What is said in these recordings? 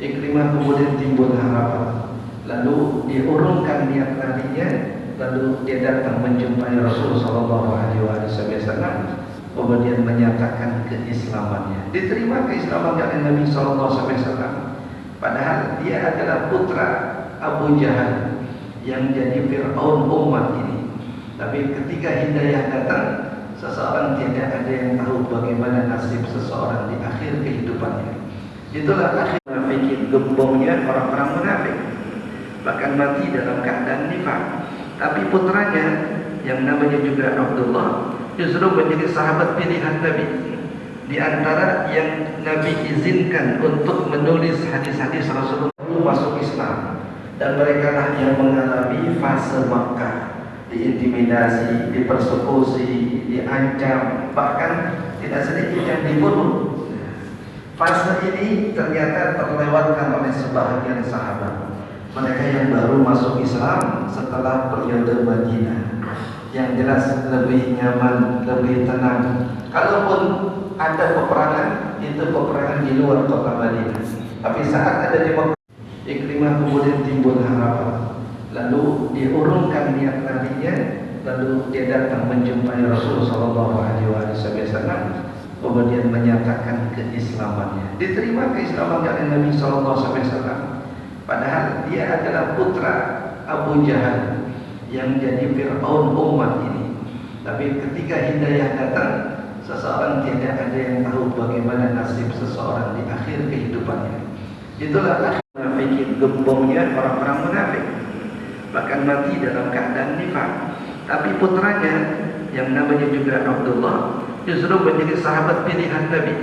Ikrimah kemudian timbul harapan, lalu diurungkan niat nabinya, lalu dia datang menjumpai Rasul Sallallahu Alaihi Wasallam, kemudian menyatakan keislamannya. Diterima keislaman oleh Nabi Sallallahu Alaihi Wasallam, padahal dia adalah putra Abu Jahal yang jadi Fir'aun umat ini. Tapi ketika hidayah datang, seseorang tidak ada yang tahu bagaimana nasib seseorang di akhir kehidupannya. Itulah akhir munafikin, gembongnya orang-orang munafik, bahkan mati dalam keadaan nifaq. Tapi putranya yang namanya juga Abdullah justru menjadi sahabat pilihan Nabi, di antara yang Nabi izinkan untuk menulis hadis-hadis Rasulullah masuk Islam. Dan mereka lah yang mengalami fase Makkah, diintimidasi, dipersekusi, diancam, bahkan tidak sedikit yang dibunuh. Fase ini ternyata terlewatkan oleh sebahagian sahabat, mereka yang baru masuk Islam setelah periode Madinah, yang jelas lebih nyaman, lebih tenang. Kalaupun ada peperangan, itu peperangan di luar kota Madinah. Tapi saat ada di Makkah, Ikrimah kemudian timbul harapan, lalu diurungkan niat nabinya, lalu dia datang menjumpai Rasul Sallallahu Alaihi Wasallam, kemudian menyatakan keislamannya. Diterima keislaman oleh Nabi Sallallahu Alaihi Wasallam, padahal dia adalah putra Abu Jahal yang jadi Fir'aun umat ini. Tapi ketika hidayah datang, seseorang tidak ada yang tahu bagaimana nasib seseorang di akhir kehidupannya. Itulah akhir munafikin, gembongnya orang-orang munafik, bahkan mati dalam keadaan nifaq. Tapi putranya yang namanya juga Abdullah justru menjadi sahabat pilihan Nabi,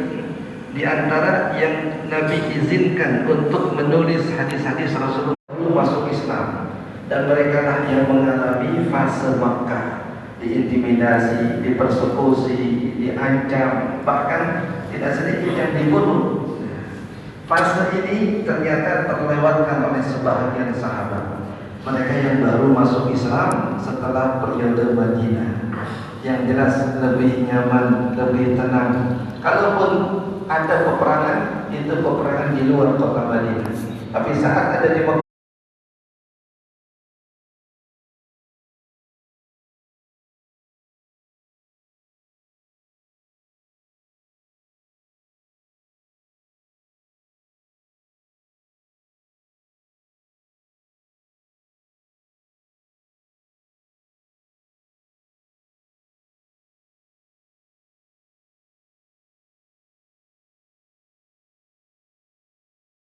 di antara yang Nabi izinkan untuk menulis hadis-hadis Rasulullah masuk Islam. Dan mereka lah yang mengalami fase Makkah, diintimidasi, dipersekusi, diancam, bahkan tidak sedikit yang dibunuh. Fase ini ternyata terlewatkan oleh sebahagian sahabat, mereka yang baru masuk Islam setelah periode Madinah, yang jelas lebih nyaman, lebih tenang. Kalaupun ada peperangan, itu peperangan di luar kota Madinah. Tapi saat ada di